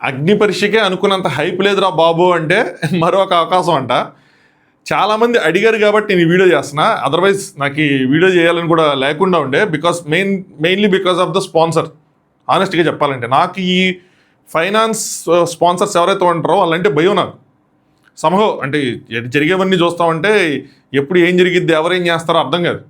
అగ్ని పరీక్షకే అనుకున్నంత హైప్ లేదురా బాబు అంటే మరొక అవకాశం అంట. చాలామంది అడిగారు కాబట్టి నేను ఈ వీడియో చేస్తున్నా. అదర్వైజ్ నాకు ఈ వీడియో చేయాలని కూడా లేకుండా ఉండే, mainly because of the sponsor. ఆనెస్ట్గా చెప్పాలంటే నాకు ఈ ఫైనాన్స్ స్పాన్సర్స్ ఎవరైతే ఉంటారో వాళ్ళంటే భయం నాకు. సమహో అంటే జరిగేవన్నీ చూస్తామంటే ఎప్పుడు ఏం జరిగిద్ది, ఎవరేం చేస్తారో అర్థం కాదు.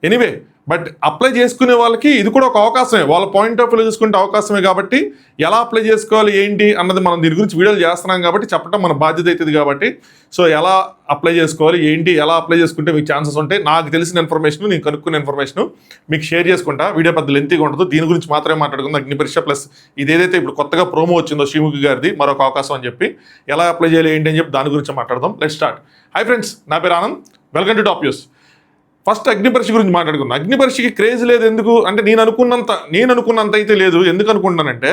ఎనీవే, బట్ అప్లై చేసుకునే వాళ్ళకి ఇది కూడా ఒక అవకాశమే, వాళ్ళ పాయింట్ ఆఫ్ వ్యూలో చూసుకుంటే అవకాశమే. కాబట్టి ఎలా అప్లై చేసుకోవాలి ఏంటి అన్నది మనం దీని గురించి వీడియోలు చేస్తున్నాం కాబట్టి చెప్పడం మన బాధ్యత అవుతుంది. కాబట్టి సో ఎలా అప్లై చేసుకోవాలి ఏంటి, ఎలా అప్లై చేసుకుంటే మీకు ఛాన్సెస్ ఉంటాయి, నాకు తెలిసిన ఇన్ఫర్మేషన్, నేను కనుక్కున్న ఇన్ఫర్మేషన్ మీకు షేర్ చేసుకుంటా. వీడియో పెద్ద లెంతీగా ఉండదు, దీని గురించి మాత్రమే మాట్లాడుకుందాం. అగ్ని పరీక్ష ప్లస్ ఇదేదైతే ఇప్పుడు కొత్తగా ప్రోమో వచ్చిందో శ్రీముఖి గారిది మరొక అవకాశం అని చెప్పి, ఎలా అప్లై చేయాలి ఏంటి అని చెప్పి దాని గురించి మాట్లాడదాం. Let's start. హాయ్ ఫ్రెండ్స్, నా పేరు Anand, welcome to top news. First అగ్ని పరీక్ష గురించి మాట్లాడుకుందాం. అగ్ని పరీక్షకి క్రేజ్ లేదు ఎందుకు అంటే నేను అనుకున్నంత అయితే లేదు. ఎందుకు అనుకుంటానంటే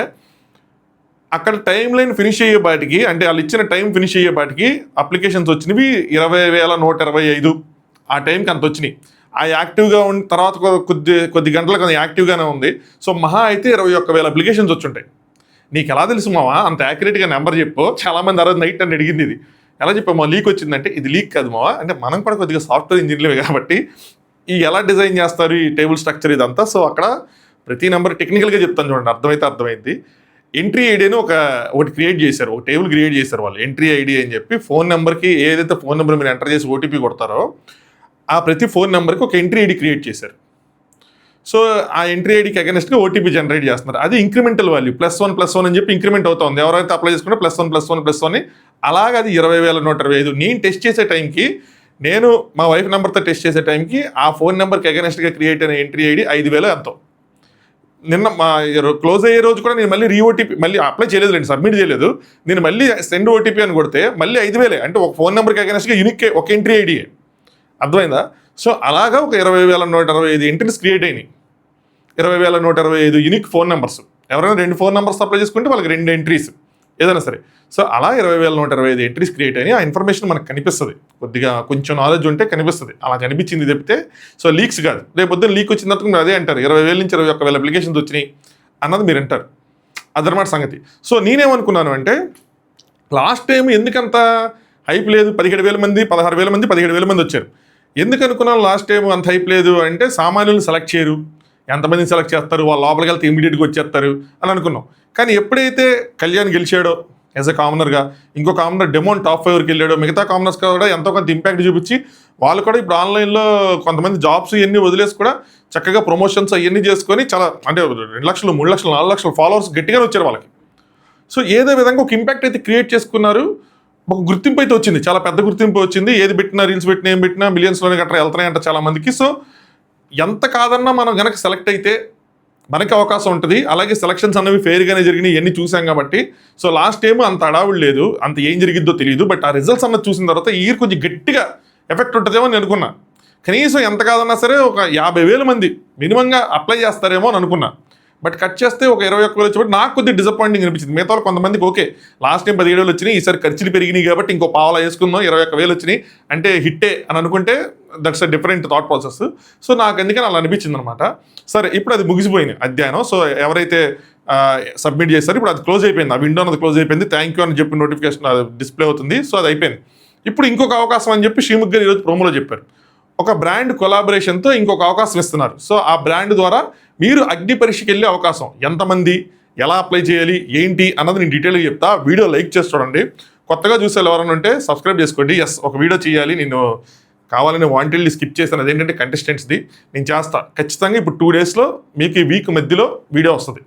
అక్కడ టైం లైన్ ఫినిష్ అయ్యేపాటికి, అంటే వాళ్ళు ఇచ్చిన టైం ఫినిష్ అయ్యేపాటికి అప్లికేషన్స్ వచ్చినవి 20,125 ఆ టైంకి అంత వచ్చినాయి. ఆ యాక్టివ్గా ఉన్న తర్వాత కొద్ది గంటలకు అది యాక్టివ్గానే ఉంది. సో మహా అయితే 21,000 అప్లికేషన్స్ వచ్చుంటాయి. నీకు ఎలా తెలుసు మావా అంత యాక్యురేట్గా నెంబర్ చెప్పు? చాలామంది ఆ రోజు నైట్ అని అడిగింది. ఇది ఎలా చెప్పామా లీక్ వచ్చిందంటే, ఇది లీక్ కాదు మావా, అంటే మనం కూడా కొద్దిగా సాఫ్ట్వేర్ ఇంజనీర్లే కాబట్టి ఈ ఎలా డిజైన్ చేస్తారు ఈ టేబుల్ స్ట్రక్చర్ ఇదంతా. సో అక్కడ ప్రతి నెంబర్ టెక్నికల్గా చెప్తాను చూడండి, అర్థమైంది. ఎంట్రీ ఐడి అని ఒకటి క్రియేట్ చేశారు, ఒక టేబుల్ క్రియేట్ చేశారు వాళ్ళు. ఎంట్రీ ఐడి అని చెప్పి ఫోన్ నెంబర్కి ఏదైతే ఫోన్ నెంబర్ మీరు ఎంటర్ చేసి ఓటీపీ కొడతారో ఆ ప్రతి ఫోన్ నెంబర్కి ఒక ఎంట్రీ ఐడి క్రియేట్ చేశారు. సో ఆ ఎంట్రీ ఐడికి అగెన్స్ట్గా ఓటీపీ జనరేట్ చేస్తున్నారు. అది ఇంక్రిమెంటల్ వాల్యూ +1 అని చెప్పి ఇంక్రిమెంట్ అవుతుంది. ఎవరైతే అప్లై చేసుకుంటే +1 అలాగే అది 20,125. నేను టెస్ట్ చేసే టైంకి, నేను మా వైఫ్ నెంబర్తో టెస్ట్ చేసే టైంకి ఆ ఫోన్ నెంబర్కి అగెన్స్ట్గా క్రియేట్ అయిన ఎంట్రీ ఐడి 5,000 ఎంతో. నిన్న మా క్లోజ్ అయ్యే రోజు కూడా నేను మళ్ళీ ఓటీపీ మళ్ళీ అప్లై చేయలేదు, సబ్మిట్ చేయలేదు. నేను మళ్ళీ సెండ్ ఓటీపీ అని కొడితే మళ్ళీ 5,000. అంటే ఒక ఫోన్ నెంబర్కి అగెన్స్ట్గా యూనిక్ ఒక ఎంట్రీ ఐడియే. అర్థమైందా? సో అలాగా ఒక 20,125 ఎంట్రీస్ క్రియేట్ అయినాయి. 20,125 యూనిక్ ఫోన్ నెంబర్స్. ఎవరైనా 2 ఫోన్ నెంబర్స్ అప్లై చేసుకుంటే వాళ్ళకి 2 ఎంట్రీస్ ఏదైనా సరే. సో అలా 20,125 ఎంట్రీస్ క్రియేట్ అయినాయి. ఆ ఇన్ఫర్మేషన్ మనకు కనిపిస్తుంది, కొద్దిగా కొంచెం నాలెడ్జ్ ఉంటే కనిపిస్తుంది. అలా కనిపించింది తప్పితే సో లీక్స్ కాదు. రేపు పొద్దున్న లీక్ వచ్చిన తర్వాత మీరు అదే అంటారు, 20,000 నుంచి 21,000 అప్లికేషన్స్ వచ్చినాయి అన్నది మీరు అంటారు. అదనమాట సంగతి. సో నేనేమనుకున్నాను అంటే, లాస్ట్ టైం ఎందుకంత హైప్ లేదు, 17,000 మంది 16,000 మంది 17,000 మంది వచ్చారు. ఎందుకు అనుకున్నాను లాస్ట్ టైం అంత హైప్ లేదు అంటే, సామాన్యులను సెలెక్ట్ చేయరు, ఎంతమందిని సెలెక్ట్ చేస్తారు, వాళ్ళ లోపలికి వెళ్తే ఇమీడియట్గా వచ్చేస్తారు అని అనుకున్నాం. కానీ ఎప్పుడైతే కళ్యాణ్ గెలిచాడో యాజ్ అ కామనర్గా, ఇంకో కామనర్ డెమోన్ టాప్ 5కి వెళ్ళాడో, మిగతా కామనర్స్ కూడా ఎంతో కొంత ఇంపాక్ట్ చూపించి వాళ్ళు కూడా ఇప్పుడు ఆన్లైన్లో కొంతమంది జాబ్స్ ఇవన్నీ వదిలేసి కూడా చక్కగా ప్రమోషన్స్ అవన్నీ చేసుకొని చాలా, అంటే 2 లక్షలు 3 లక్షలు 4 లక్షలు ఫాలోవర్స్ గట్టిగానే వచ్చారు వాళ్ళకి. సో ఏదో విధంగా ఒక ఇంపాక్ట్ అయితే క్రియేట్ చేసుకున్నారు. ఒక గుర్తింపు అయితే వచ్చింది, చాలా పెద్ద గుర్తింపు వచ్చింది. ఏది పెట్టినా, రీల్స్ పెట్టినా, ఏం పెట్టినా మిలియన్స్లోనే గట్రా వెళ్తున్నాయంట చాలా మందికి. సో ఎంత కాదన్నా మనం కనుక సెలెక్ట్ అయితే మనకి అవకాశం ఉంటుంది. అలాగే సెలక్షన్స్ అన్నవి ఫెయిర్గానే జరిగినాయి, ఇవన్నీ చూసాం కాబట్టి. సో లాస్ట్ టైం అంత అడావుడు లేదు, అంత ఏం జరిగిద్దో తెలియదు. బట్ ఆ రిజల్ట్స్ అన్నది చూసిన తర్వాత ఈ ఇయర్ కొంచెం గట్టిగా ఎఫెక్ట్ ఉంటుందేమో అని అనుకున్నా. కనీసం ఎంత కాదన్నా సరే ఒక 50,000 మంది మినిమంగా అప్లై చేస్తారేమో అని అనుకున్నా. బట్ కట్ చేస్తే ఒక 21,000 వచ్చేప్పుడు నాకు కొద్దిగా డిసప్పాయింటింగ్ అనిపించింది. మిగతా కొంతమందికి ఓకే, లాస్ట్ టైం 17,000 వచ్చినాయి, ఈసారి ఖర్చులు పెరిగినాయి కాబట్టి ఇంకో పావలా వేసుకుందాం, 21,000 వచ్చినాయి అంటే హిట్టే అని అనుకుంటే that's a different thought process. So నాకు ఎందుకని అలా అనిపించింది అనమాట. సరే, ఇప్పుడు అది ముగిసిపోయింది అధ్యయనం. సో ఎవరైతే సబ్మిట్ చేస్తారో ఇప్పుడు అది క్లోజ్ అయిపోయింది, ఆ విండో అనేది క్లోజ్ అయిపోయింది. థ్యాంక్ యూ అని చెప్పి నోటిఫికేషన్ డిస్ప్లే అవుతుంది. సో అది అయిపోయింది. ఇప్పుడు ఇంకొక అవకాశం అని చెప్పి శ్రీముఖి గారు ఈరోజు ప్రోమోలో చెప్పారు. ఒక బ్రాండ్ కొలాబరేషన్తో ఇంకొక అవకాశం ఇస్తున్నారు. సో ఆ బ్రాండ్ ద్వారా మీరు అగ్ని పరీక్షకి వెళ్ళే అవకాశం. ఎంతమంది, ఎలా అప్లై చేయాలి ఏంటి అన్నది నేను డీటెయిల్గా చెప్తా. వీడియో లైక్ చేసి చూడండి. కొత్తగా చూసే ఎవరైనా ఉంటే సబ్స్క్రైబ్ చేసుకోండి. ఎస్, ఒక వీడియో చేయాలి, నేను కావాలని వాంటెడ్లీ స్కిప్ చేస్తాను. అదేంటంటే కంటెస్టెంట్స్ది నేను చేస్తా ఖచ్చితంగా. ఇప్పుడు 2 డేస్లో మీకు ఈ వీక్ మధ్యలో వీడియో వస్తుంది,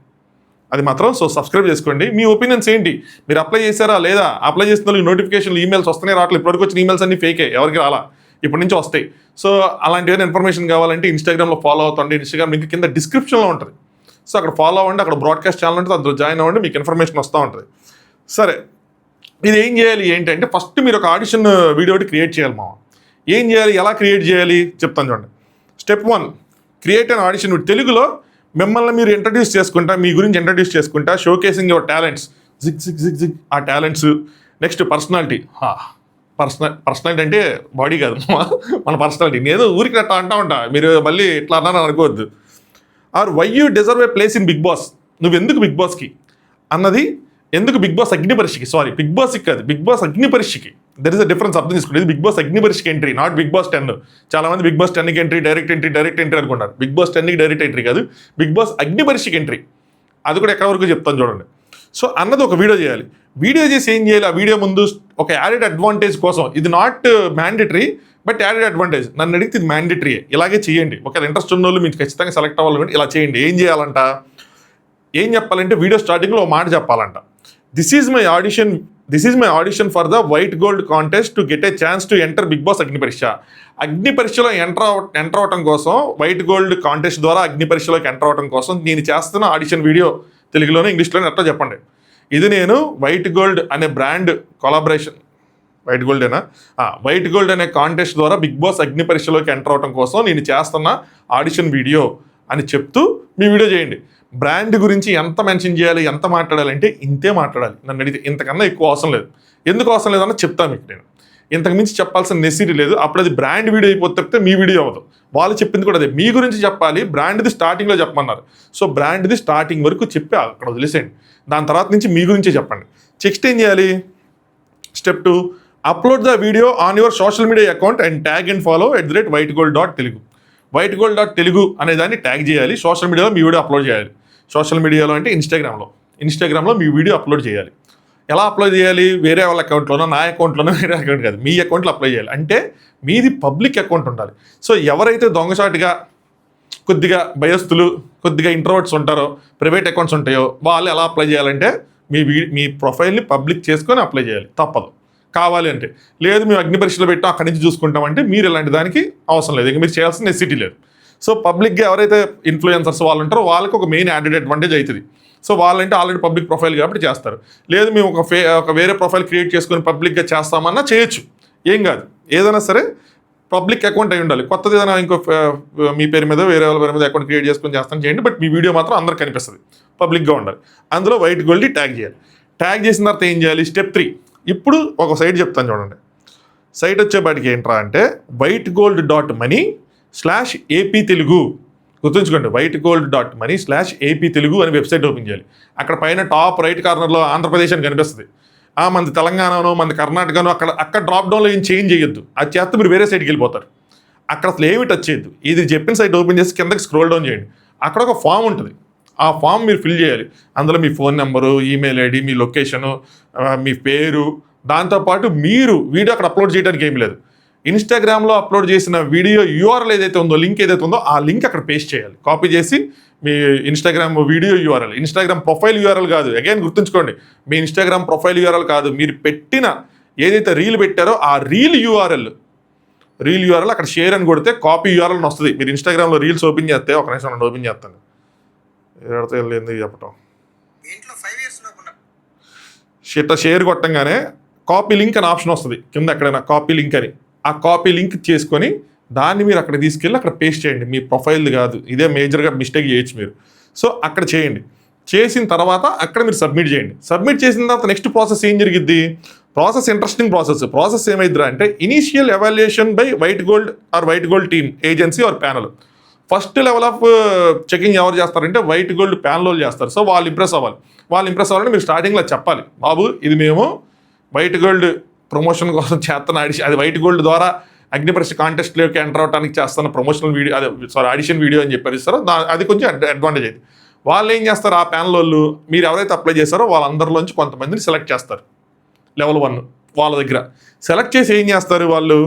అది మాత్రం. సో సబ్స్క్రైబ్ చేసుకోండి. మీ ఒపీనియన్స్ ఏంటి, మీరు అప్లై చేశారా లేదా, అప్లై చేసిన వాళ్ళకి నోటిఫికేషన్లు ఈమెయిల్స్ వస్తున్నాయి రావట్లేదు. ఇప్పటివరకు వచ్చిన ఈమెయిల్స్ అన్ని ఫేకే, ఎవరికి రాలా, ఇప్పటి నుంచి వస్తాయి. సో అలాంటి ఏదైనా ఇన్ఫర్మేషన్ కావాలంటే ఇన్స్టాగ్రామ్లో ఫాలో అవుతండి. ఇన్స్టాగ్రామ్ లింక్ కింద డిస్క్రిప్షన్లో ఉంటుంది. సో అక్కడ ఫాలో అవ్వండి, అక్కడ బ్రాడ్కాస్ట్ ఛానల్ ఉంటుంది, అందులో జాయిన్ అవ్వండి, మీకు ఇన్ఫర్మేషన్ వస్తూ ఉంటుంది. సరే, ఇది ఏం చేయాలి ఏంటంటే, ఫస్ట్ మీరు ఒక ఆడిషన్ వీడియో ఒకటి క్రియేట్ చేయాలి. ఏం చేయాలి, ఎలా క్రియేట్ చేయాలి చెప్తాను చూడండి. Step 1, create an audition video. తెలుగులో మిమ్మల్ని మీరు ఇంట్రడ్యూస్ చేసుకుంటా, మీ గురించి ఇంట్రడ్యూస్ చేసుకుంటా, షోకేసింగ్ యువర్ టాలెంట్స్, జిగ్ ఆ టాలెంట్స్. Next personality. పర్సనాలిటీ అంటే బాడీ కాదు, మన పర్సనాలిటీ. నేను ఊరికి అట్లా అంటా ఉంటా, మీరు మళ్ళీ ఇట్లా అన్నాను అనుకోవద్దు. Are why you deserve a place in Bigg Boss, నువ్వు ఎందుకు బిగ్ బాస్కి అన్నది ఎందుకు big boss Agni పరీక్షకి, sorry big బాస్కి కాదు, బిగ్ బాస్ అగ్ని పరీక్షకి దర్ ఇస్ అ డిఫరెన్స్ అర్థం తీసుకుంటే. బిగ్ బాస్ అగ్ని పరీక్షకి ఎంట్రీ, నాట్ బిగ్ బాస్ 10. చాలా మంది బిగ్ బాస్ 10కి ఎంట్రీ, డైరెక్ట్ ఎంట్రీ అనుకుంటారు. బిగ్ బాస్ 10కి డైరెక్ట్ ఎంట్రీ కాదు, బిగ్ బాస్ అగ్ని పరీక్షకి ఎంట్రీ. అది కూడా ఎక్కడ వరకు చెప్తాను చూడండి. సో అన్నది ఒక వీడియో చేయాలి. వీడియో చేసి ఏం చేయాలి, ఆ వీడియో ముందు ఒక యాడెడ్ అడ్వాంటేజ్ కోసం, ఇది not mandatory but added advantage. నన్ను అడిగితే ఇది మ్యాండేటరీ, ఇలాగే చేయండి. ఒకవేళ ఇంట్రెస్ట్ ఉన్న వాళ్ళు మీకు ఖచ్చితంగా సెలెక్ట్ అవ్వాలంటే ఇలా చేయండి. ఏం చేయాలంట, ఏం చెప్పాలంటే వీడియో స్టార్టింగ్లో ఒక మాట చెప్పాలంట. This is my audition for the white gold contest to get a chance to enter big boss Agni Pariksha. అగ్ని పరీక్షలో ఎంటర్ అవడం కోసం, వైట్ గోల్డ్ కాంటెస్ట్ ద్వారా అగ్ని పరీక్షలోకి ఎంటర్ అవడం కోసం నేను చేస్తున్న ఆడిషన్ వీడియో తెలుగులోనే ఇంగ్లీష్లోనే ఎట్లా చెప్పండి. ఇది నేను వైట్ గోల్డ్ అనే బ్రాండ్ కొలాబరేషన్, వైట్ గోల్డ్ అనే కాంటెస్ట్ ద్వారా బిగ్ బాస్ అగ్ని పరీక్షలోకి ఎంటర్ అవడం కోసం నేను చేస్తున్న ఆడిషన్ వీడియో అని చెప్తూ మీ వీడియో చేయండి. బ్రాండ్ గురించి ఎంత మెన్షన్ చేయాలి, ఎంత మాట్లాడాలంటే ఇంతే మాట్లాడాలి. నన్ను అడిగితే ఇంతకన్నా ఎక్కువ అవసరం లేదు. ఎందుకు అవసరం లేదన్నా చెప్తాను మీకు నేను. ఇంతకు మించి చెప్పాల్సిన నెసిటీ లేదు. అప్పుడు అది బ్రాండ్ వీడియో అయిపోతే తప్పితే మీ వీడియో అవ్వదు. వాళ్ళు చెప్పింది కూడా అదే, మీ గురించి చెప్పాలి. బ్రాండ్ది స్టార్టింగ్లో చెప్పమన్నారు. సో బ్రాండ్ది స్టార్టింగ్ వరకు చెప్పి అక్కడ వదిలేసేయండి. దాని తర్వాత నుంచి మీ గురించే చెప్పండి. నెక్స్ట్ ఏం చేయాలి, step 2, upload the video on your social media account and tag and follow @whitegold.telugu. whitegold.telugu అనే దాన్ని ట్యాగ్ చేయాలి. సోషల్ మీడియాలో మీ వీడియో అప్లోడ్ చేయాలి. సోషల్ మీడియాలో అంటే ఇన్స్టాగ్రామ్లో మీ వీడియో అప్లోడ్ చేయాలి. ఎలా అప్లోడ్ చేయాలి, వేరే వాళ్ళ అకౌంట్లోనో, నా అకౌంట్లోనో, వేరే అకౌంట్ కాదు, మీ అకౌంట్లో అప్లై చేయాలి. అంటే మీది పబ్లిక్ అకౌంట్ ఉండాలి. సో ఎవరైతే దొంగసాటిగా కొద్దిగా భయస్థులు, కొద్దిగా ఇంట్రోవర్ట్స్ ఉంటారో, ప్రైవేట్ అకౌంట్స్ ఉంటాయో, వాళ్ళు ఎలా అప్లై చేయాలంటే మీ ప్రొఫైల్ని పబ్లిక్ చేసుకొని అప్లై చేయాలి. తప్పదు. కావాలి అంటే లేదు మేము అగ్ని పరీక్షలు పెట్టాం అక్కడి నుంచి చూసుకుంటామంటే మీరు ఇలాంటి దానికి అవసరం లేదు. ఇంక మీరు చేయాల్సిన నెసిటీ లేదు. సో పబ్లిక్గా ఎవరైతే ఇన్ఫ్లుయెన్సర్స్ వాళ్ళు ఉంటారో వాళ్ళకి ఒక మెయిన్ యాడెడ్ అడ్వాంటేజ్ అవుతుంది. సో వాళ్ళంటే ఆల్రెడీ పబ్లిక్ ప్రొఫైల్ కాబట్టి చేస్తారు. లేదు మేము ఒక వేరే ప్రొఫైల్ క్రియేట్ చేసుకొని పబ్లిక్గా చేస్తామన్నా చేయొచ్చు, ఏం కాదు. ఏదైనా సరే పబ్లిక్ అకౌంట్ అయి ఉండాలి. కొత్తది ఏదైనా ఇంకో మీ పేరు మీద వేరే వాళ్ళ పేరు మీద అకౌంట్ క్రియేట్ చేసుకొని చేస్తాను చేయండి, బట్ మీ వీడియో మాత్రం అందరికి కనిపిస్తుంది, పబ్లిక్గా ఉండాలి. అందులో వైట్ గోల్డ్ని ట్యాగ్ చేయాలి. ట్యాగ్ చేసిన తర్వాత ఏం చేయాలి, స్టెప్ 3. ఇప్పుడు ఒక సైట్ చెప్తాను చూడండి. సైట్ వచ్చేపాటికి ఏంట్రా అంటే whitegold.money/AP Telugu. గుర్తుంచుకోండి, whitegold.money/AP Telugu అని వెబ్సైట్ ఓపెన్ చేయాలి. అక్కడ పైన టాప్ రైట్ కార్నర్లో ఆంధ్రప్రదేశ్ అని కనిపిస్తుంది. మనది తెలంగాణనో, మనది కర్ణాటకనో, అక్కడ డ్రాప్ డౌన్లో ఏం చేంజ్ చేయొద్దు. అది చేస్తే మీరు వేరే సైట్కి వెళ్ళిపోతారు. అక్కడ అసలు ఏమి టచ్ చేయొద్దు. ఇది చెప్పిన సైట్ ఓపెన్ చేసి కిందకి స్క్రోల్ డౌన్ చేయండి. అక్కడ ఒక ఫామ్ ఉంటుంది. ఆ ఫామ్ మీరు ఫిల్ చేయాలి. అందులో మీ ఫోన్ నెంబరు, ఈమెయిల్ ఐడి, మీ లొకేషను, మీ పేరు, దాంతోపాటు మీరు వీడియో అక్కడ అప్లోడ్ చేయడానికి ఏమీ లేదు. ఇన్స్టాగ్రామ్లో అప్లోడ్ చేసిన వీడియో యూఆర్ఎల్ ఏదైతే ఉందో, లింక్ ఏదైతే ఉందో ఆ లింక్ అక్కడ పేస్ట్ చేయాలి. కాపీ చేసి మీ Instagram video URL, Instagram profile URL కాదు. అగైన్ గుర్తుంచుకోండి, మీ ఇన్స్టాగ్రామ్ ప్రొఫైల్ యూఆర్ఎల్ కాదు, మీరు పెట్టిన ఏదైతే రీల్ పెట్టారో ఆ రీల్ యూఆర్ఎల్ అక్కడ షేర్ అని కొడితే కాపీ యూఆర్ఎల్ అని వస్తుంది. మీరు ఇన్స్టాగ్రామ్లో రీల్స్ ఓపెన్ చేస్తే, ఒక నిమిషం నన్ను ఓపెన్ చేస్తాను, ఎందుకు చెప్పటం, షేర్ కొట్టంగానే కాపీ లింక్ అని ఆప్షన్ వస్తుంది కింద, ఎక్కడైనా కాపీ లింక్ అని. ఆ కాపీ లింక్ చేసుకొని దాన్ని మీరు అక్కడ తీసుకెళ్ళి అక్కడ పేస్ట్ చేయండి. మీ ప్రొఫైల్ కాదు, ఇదే మేజర్గా మిస్టేక్ చేయొచ్చు మీరు. సో అక్కడ చేయండి. చేసిన తర్వాత అక్కడ మీరు సబ్మిట్ చేయండి. సబ్మిట్ చేసిన తర్వాత నెక్స్ట్ ప్రాసెస్ ఏం జరిగిద్ది, ప్రాసెస్ ఇంట్రెస్టింగ్ ప్రాసెస్ ఏమైద్దిరా అంటే initial evaluation by white gold team, agency or panel. First level of checking ఎవరు చేస్తారంటే వైట్ గోల్డ్ ప్యానల్ వాళ్ళు చేస్తారు. సో వాళ్ళు ఇంప్రెస్ అవ్వాలని మీరు స్టార్టింగ్లో చెప్పాలి, బాబు ఇది మేము వైట్ గోల్డ్ ప్రమోషన్ కోసం చేస్తున్న అది వైట్ గోల్డ్ ద్వారా అగ్ని పరీక్ష కాంటెస్ట్లోకి ఎంటర్ అవడానికి చేస్తున్న ప్రమోషనల్ వీడియో, ఆడిషన్ వీడియో అని చెప్పారు ఇస్తారో, అది కొంచెం అడ్వాంటేజ్ అయింది. వాళ్ళు ఏం చేస్తారు, ఆ ప్యానల్ వాళ్ళు మీరు ఎవరైతే అప్లై చేస్తారో వాళ్ళందరిలోంచి కొంతమందిని సెలెక్ట్ చేస్తారు. లెవెల్ 1 వాళ్ళ దగ్గర సెలెక్ట్ చేసి ఏం చేస్తారు వాళ్ళు,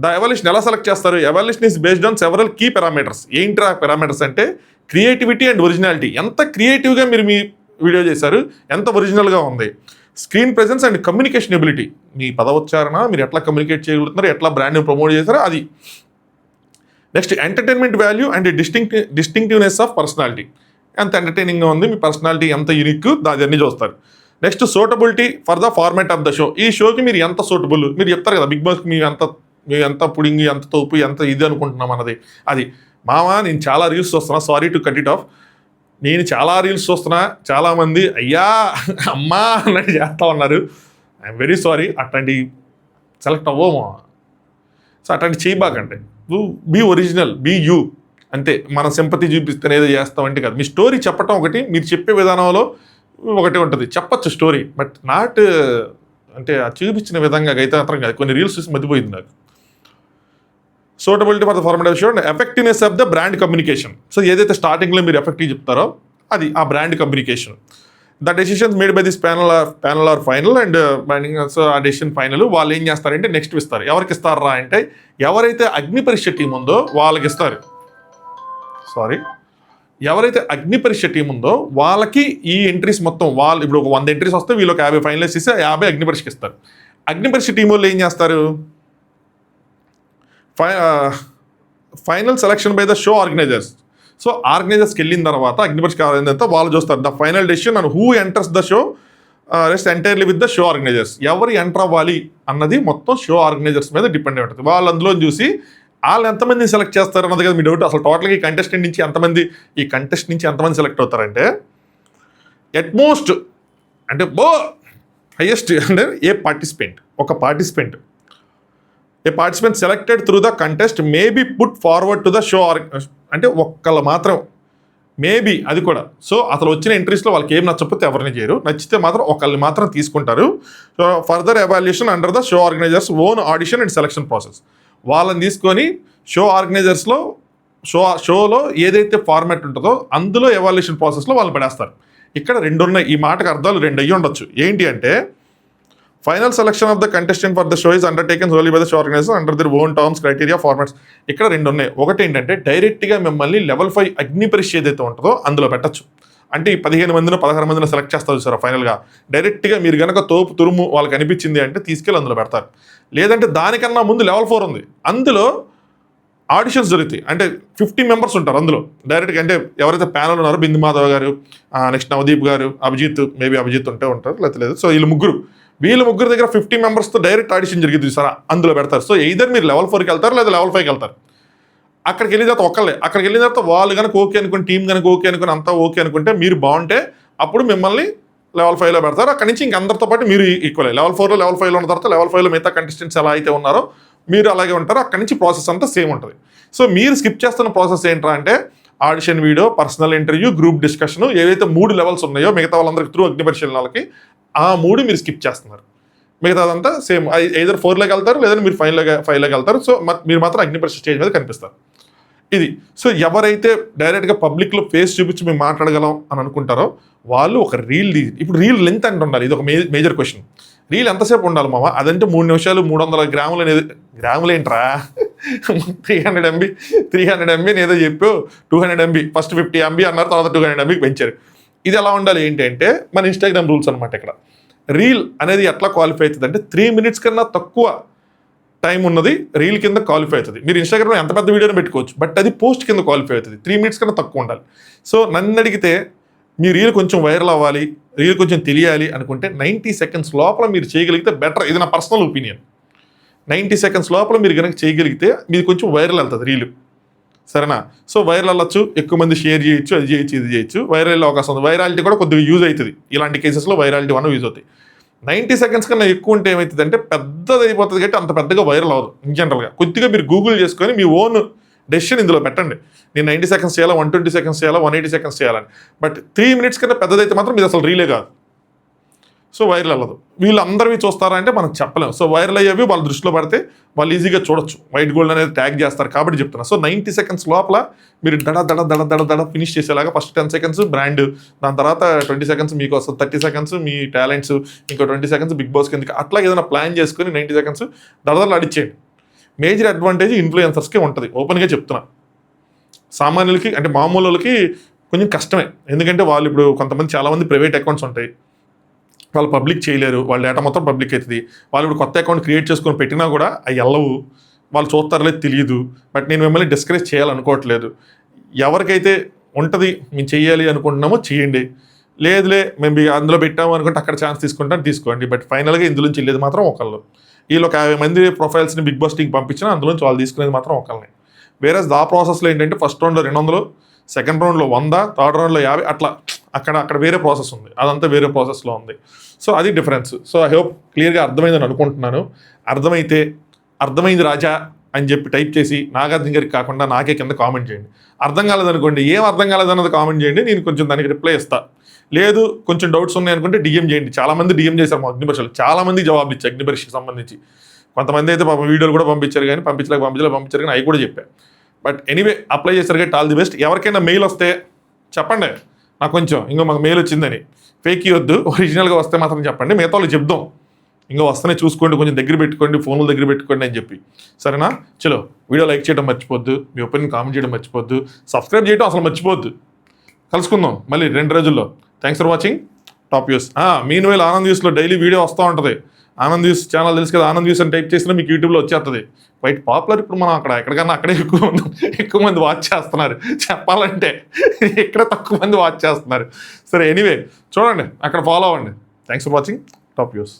ద ఎవాల్యుయేషన్ ఎలా సెలెక్ట్ చేస్తారు, evaluation is based on several key parameters. ఏంటి ఆ పారామీటర్స్ అంటే క్రియేటివిటీ అండ్ ఒరిజినాలిటీ. ఎంత క్రియేటివ్గా మీరు మీ వీడియో చేశారు, ఎంత ఒరిజినల్గా ఉంది, screen presence and communication ability, మీ పదోచ్చారణ, మీరు ఎట్లా కమ్యూనికేట్ చేయగలుగుతున్నారు, ఎట్లా బ్రాండ్ని ప్రమోట్ చేస్తారో అది. Next entertainment value and distinctiveness of personality, ఎంత ఎంటర్టైనింగ్గా ఉంది, మీ పర్సనాలిటీ ఎంత యూనిక్, దాన్ని చూస్తారు. Next suitability for the format of the show. ఈ షోకి మీరు ఎంత సూటబుల్, మీరు చెప్తారు కదా బిగ్ బాస్కి మేము ఎంత పుడింగి, ఎంత తోపు, ఎంత ఇది అనుకుంటున్నాం అన్నది. అది మామా నేను చాలా రీల్స్ చూస్తున్నా, sorry to cut it of, నేను చాలా రీల్స్ చూస్తున్నా, చాలామంది అయ్యా అమ్మా అన్నట్టు చేస్తూ ఉన్నారు. ఐఎమ్ వెరీ సారీ, అట్లాంటి సెలెక్ట్ అవ్వమా. సో అట్లాంటి చేయబాకండి, బీ ఒరిజినల్, బీ యూ అంతే. మన సింపతి చూపిస్తేనే ఏదో చేస్తామంటే కాదు. మీ స్టోరీ చెప్పటం ఒకటి, మీరు చెప్పే విధానంలో ఒకటి ఉంటుంది, చెప్పచ్చు స్టోరీ, బట్ నాట్ అంటే ఆ చూపించిన విధంగా అయితే మాత్రం కాదు. కొన్ని రీల్స్ చూసి మతిపోయింది నాకు. Suitability for the formative show and effectiveness of the brand communication. So ఏదైతే స్టార్టింగ్లో మీరు ఎఫెక్టివ్ చెప్తారో అది ఆ brand communication. The decisions made by this panel are final and so ఆ డెసిషన్ ఫైనల్. వాళ్ళు ఏం చేస్తారంటే నెక్స్ట్ ఇస్తారు. ఎవరికి ఇస్తారా అంటే ఎవరైతే అగ్ని పరీక్ష టీం ఉందో వాళ్ళకి ఇస్తారు. ఎవరైతే అగ్ని పరీక్ష టీం ఉందో వాళ్ళకి ఈ ఎంట్రీస్ మొత్తం వాళ్ళు ఇప్పుడు ఒక 100 ఎంట్రీస్ వస్తే వీళ్ళు ఒక 50 ఫైనలైజ్ చేసి 50 అగ్ని పరీక్షకి ఇస్తారు. అగ్ని పరీక్ష టీం వాళ్ళు ఏం చేస్తారు, final selection by the show organisers. So ఆర్గనైజర్స్కి వెళ్ళిన తర్వాత అగ్ని పరీక్ష తర్వాత వాళ్ళు చూస్తారు the final decision and who enters the show rest entirely with the show organisers. ఎవరు ఎంటర్ అవ్వాలి అన్నది మొత్తం షో ఆర్గనైజర్స్ మీద డిపెండ్ అయి ఉంటుంది. వాళ్ళు అందులో చూసి వాళ్ళు ఎంతమంది సెలెక్ట్ చేస్తారు అన్నది కదా మీ డౌట్. అసలు టోటల్గా ఈ కంటెస్టెంట్ నుంచి ఎంతమంది సెలెక్ట్ అవుతారంటే అట్మోస్ట్ అంటే హైయెస్ట్ అంటే ఒక participant selected through the contest may be put forward to the show అంటే ఒక్కళ్ళు మాత్రం మేబీ అది కూడా. సో అసలు వచ్చిన ఎంట్రీస్లో వాళ్ళకి ఏం నచ్చకపోతే ఎవరిని చేయరు, నచ్చితే మాత్రం ఒకళ్ళని మాత్రం తీసుకుంటారు. So further evaluation under the show organisers own audition and selection process. వాళ్ళని తీసుకొని షో ఆర్గనైజర్స్లో షోలో ఏదైతే ఫార్మాట్ ఉంటుందో అందులో ఎవాల్యుయేషన్ ప్రాసెస్లో వాళ్ళు పడేస్తారు. ఇక్కడ 2 ఉన్నాయి. ఈ మాటకు అర్థాలు 2 అయ్యి ఉండొచ్చు. ఏంటి అంటే final selection of the contestant for the show is undertaken only by the show organizer under their own terms criteria formats. ఇక్కడ 2 ఉన్నాయి. ఒకటి ఏంటంటే డైరెక్ట్గా మిమ్మల్ని లెవెల్ 5 అగ్ని పరీక్ష ఏదైతే ఉంటుందో అందులో పెట్టచ్చు. అంటే ఈ 15 మందిని 16 మందిని సెలెక్ట్ చేస్తారు సార్ ఫైనల్గా. డైరెక్ట్గా మీరు కనుక తోపు తురుము వాళ్ళకి అనిపించింది అంటే తీసుకెళ్ళి అందులో పెడతారు. లేదంటే దానికన్నా ముందు లెవెల్ 4 ఉంది, అందులో ఆడిషన్స్ జరుగుతాయి. అంటే 50 మెంబర్స్ ఉంటారు అందులో డైరెక్ట్గా. అంటే ఎవరైతే ప్యానల్ ఉన్నారో బిందు మాధవ్ గారు, నెక్స్ట్ నవదీప్ గారు, అభిజిత్ ఉంటారు లేదు. సో వీళ్ళ ముగ్గురు దగ్గర 50 మెంబర్స్తో డైరెక్ట్ ఆడిషన్ జరిగింది సార్, అందులో పెడతారు. సో ఎయిదర్ మీరు లెవెల్ 4కి వెళ్తారు లేదా లెవెల్ 5కి వెళ్తారు. అక్కడికి వెళ్ళిన తర్వాత అక్కడికి వెళ్ళిన తర్వాత వాళ్ళు కనుక ఓకే అనుకుని టీం కనుక ఓకే అనుకుని అంతా ఓకే అనుకుంటే మీరు బాగుంటే అప్పుడు మిమ్మల్ని లెవెల్ 5లో పెడతారు. అక్కడి నుంచి ఇంక అందరితో పాటు మీరు ఈక్వల్. లెవెల్ 4లో లెవెల్ 5లో ఉన్న తర్వాత లెవెల్ 5లో మిగతా కంటెస్టెంట్స్ ఎలా అయితే ఉన్నారో మీరు అలాగే ఉంటారు. అక్కడి నుంచి ప్రాసెస్ అంతా సేమ్ ఉంటుంది. సో మీరు స్కిప్ చేస్తున్న ప్రాసెస్ ఏంట్రా అంటే audition video, personal interview, group discussion, ఏవైతే 3 లెవెల్స్ ఉన్నాయో మిగతా వాళ్ళందరికీ త్రూ అగ్ని పరిశీలన వాళ్ళకి ఆ 3 మీరు స్కిప్ చేస్తున్నారు. మిగతాదంతా సేమ్. ఐదర్ 4లోకి వెళ్తారు లేదంటే మీరు 5లోకి వెళ్తారు. సో మీరు మాత్రం అగ్ని పరీక్ష స్టేజ్ మీద కనిపిస్తారు. ఇది. సో ఎవరైతే డైరెక్ట్గా పబ్లిక్లో ఫేస్ చూపించి మేము మాట్లాడగలం అని అనుకుంటారో వాళ్ళు ఒక రీల్ ఇప్పుడు రీల్ లెంత్ అంటే ఉండాలి. ఇది ఒక మేజర్ క్వశ్చన్. రీల్ ఎంతసేపు ఉండాలి మామ? అదంటే 3 నిమిషాలు 300 గ్రాములు అనేది. గ్రాములు ఏంట్రా 300 MB ఏదో చెప్పు 200 MB ఫస్ట్ 50 MB అన్నారు, తర్వాత 200 MBకి పెంచారు. ఇది ఎలా ఉండాలి ఏంటి అంటే మన ఇన్స్టాగ్రామ్ రూల్స్ అనమాట. ఇక్కడ రీల్ అనేది ఎట్లా క్వాలిఫై అవుతుంది అంటే 3 మినిట్స్ కన్నా తక్కువ టైం ఉన్నది రీల్ కింద క్వాలిఫై అవుతుంది. మీరు ఇన్స్టాగ్రామ్లో ఎంత పెద్ద వీడియోని పెట్టుకోవచ్చు, బట్ అది పోస్ట్ కింద క్వాలిఫై అవుతుంది. 3 మినిట్స్ కన్నా తక్కువ ఉండాలి. సో నన్ను అడిగితే మీ రీల్ కొంచెం వైరల్ అవ్వాలి, రీల్ కొంచెం తెలియాలి అనుకుంటే 90 సెకండ్స్ లోపల మీరు చేయగలిగితే బెటర్. ఇది నా పర్సనల్ ఒపీనియన్. 90 సెకండ్స్ లోపల మీరు కనుక చేయగలిగితే మీరు కొంచెం వైరల్ వెళ్తుంది రీల్. సరేనా? సో వైరల్ అవ్వచ్చు, ఎక్కువ మంది షేర్ చేయొచ్చు, అది చేయొచ్చు, ఇది చేయొచ్చు, వైరల్ అయ్యే అవకాశం ఉంది. వైరాలిటీ కూడా కొద్దిగా యూజ్ అవుతుంది. ఇలాంటి కేసెస్లో వైరాలిటీ వన్ యూజ్ అవుతాయి. 90 సెకండ్స్ కన్నా ఎక్కువ ఉంటే ఏమవుతుంది అంటే పెద్దది అయిపోతుంది కాబట్టి అంత పెద్దగా వైరల్ అవ్వదు. ఇన్ జనరల్గా కొద్దిగా మీరు గూగుల్ చేసుకొని మీ ఓన్ డెసిషన్ ఇందులో పెట్టండి. నేను 90 సెకండ్స్ చేయాలా, 120 సెకండ్స్ చేయాలా, 180 సెకండ్స్ చేయాలని. బట్ 3 మినిట్స్ కన్నా పెద్దదైతే మాత్రం ఇది అసలు రీలే కాదు. సో వైరల్ అవ్వదు. వీళ్ళు అందరివి చూస్తారా అంటే మనం చెప్పలేము. సో వైరల్ అయ్యేవి వాళ్ళ దృష్టిలో పడితే వాళ్ళు ఈజీగా చూడొచ్చు. వైట్ గోల్డ్ అనేది ట్యాగ్ చేస్తారు కాబట్టి చెప్తున్నా. సో 90 సెకండ్స్ లోపల మీరు దడ ఫినిష్ చేసేలాగా ఫస్ట్ 10 సెకండ్స్ బ్రాండ్, దాని తర్వాత 20 సెకండ్స్ మీకోసం, 30 సెకండ్స్ మీ టాలెంట్స్, ఇంకో 20 సెకండ్స్ బిగ్ బాస్ కిందకి, అట్లా ఏదైనా ప్లాన్ చేసుకుని 90 సెకండ్స్ దడదలు అడిచేయండి. మేజర్ అడ్వాంటేజ్ ఇన్ఫ్లుయెన్సర్స్కి ఉంటుంది. ఓపెన్గా చెప్తున్నా. సామాన్యులకి అంటే మామూలు వాళ్ళకి కొంచెం కష్టమే. ఎందుకంటే వాళ్ళు ఇప్పుడు కొంతమంది చాలామంది ప్రైవేట్ అకౌంట్స్ ఉంటాయి, వాళ్ళు పబ్లిక్ చేయలేరు, వాళ్ళ డేటా మొత్తం పబ్లిక్ అవుతుంది. వాళ్ళు ఇప్పుడు కొత్త అకౌంట్ క్రియేట్ చేసుకొని పెట్టినా కూడా అవి వెళ్ళవు, వాళ్ళు చూస్తారో లేదు తెలియదు. బట్ నేను మిమ్మల్ని డిస్కరేజ్ చేయాలనుకోవట్లేదు. ఎవరికైతే ఉంటుంది మేము చెయ్యాలి అనుకుంటున్నామో చేయండి, లేదులే మేము అందులో పెట్టాము అనుకుంటే అక్కడ ఛాన్స్ తీసుకోండి. బట్ ఫైనల్గా ఇందులోంచి వెళ్ళేది మాత్రం ఒకళ్ళు. వీళ్ళు ఒక 50 మంది ప్రొఫైల్స్ని బిగ్ బాస్ టీకి పంపించినా అందులోంచి వాళ్ళు తీసుకునేది మాత్రం ఒకళ్ళని. వేరే ఆ ప్రాసెస్లో ఏంటంటే ఫస్ట్ రౌండ్లో 200, సెకండ్ రౌండ్లో 100, థర్డ్ రౌండ్లో 50, అట్లా అక్కడ వేరే ప్రాసెస్ ఉంది. అదంతా వేరే ప్రాసెస్లో ఉంది. సో అది డిఫరెన్స్. సో ఐ హోప్ క్లియర్గా అర్థమైందని అనుకుంటున్నాను. అర్థమైంది రాజా అని చెప్పి టైప్ చేసి నాగార్జున గారికి కాకుండా నాకే కింద కామెంట్ చేయండి. అర్థం కాలేదనుకోండి, ఏం అర్థం కాలేదన్నది కామెంట్ చేయండి, నేను కొంచెం దానికి రిప్లై ఇస్తాను. లేదు కొంచెం డౌట్స్ ఉన్నాయి అనుకుంటే డిఎం చేయండి. చాలామంది డిఎం చేశారు మా అగ్ని పరీక్షలు, చాలామంది జవాబులు ఇచ్చారు అగ్ని పరీక్షకు సంబంధించి. కొంతమంది అయితే పాపం వీడియోలు కూడా పంపించారు కానీ పంపించారు కానీ అవి కూడా చెప్పారు. బట్ ఎనీవే అప్లై చేశారు కాబట్టి ఆల్ ది బెస్ట్. ఎవరికైనా మెయిల్ వస్తే చెప్పండి నాకు కొంచెం, ఇంకో మాకు మెయిల్ వచ్చిందని ఫేక్ ఇవ్వద్దు, ఒరిజినల్గా వస్తే మాత్రం చెప్పండి, మిగతా వాళ్ళకి చెప్దాం ఇంకా వస్తేనే చూసుకోండి, కొంచెం దగ్గర పెట్టుకోండి, ఫోన్లు దగ్గర పెట్టుకోండి అని చెప్పి. సరేనా? చలో, వీడియో లైక్ చేయడం మర్చిపోద్దు, మీ ఒపీనియన్ కామెంట్ చేయడం మర్చిపోద్దు, సబ్స్క్రైబ్ చేయడం అసలు మర్చిపోద్దు. కలుసుకుందాం మళ్ళీ 2 రోజుల్లో. Thanks for watching top news. Mean while Anand న్యూస్లో డైలీ వీడియో వస్తూ ఉంటుంది. ఆనంద్ న్యూస్ ఛానల్ తెలుసు కదా, ఆనంద్ న్యూస్ అని టైప్ చేసినా మీకు యూట్యూబ్లో వచ్చేస్తుంది. క్వైట్ పాపులర్ ఇప్పుడు మనం ఎక్కడికన్నా అక్కడే ఎక్కువ మంది వాచ్ చేస్తున్నారు. చెప్పాలంటే ఇక్కడ తక్కువ మంది వాచ్ చేస్తున్నారు. సరే ఎనీవే చూడండి, అక్కడ ఫాలో అవ్వండి. Thanks for watching top news.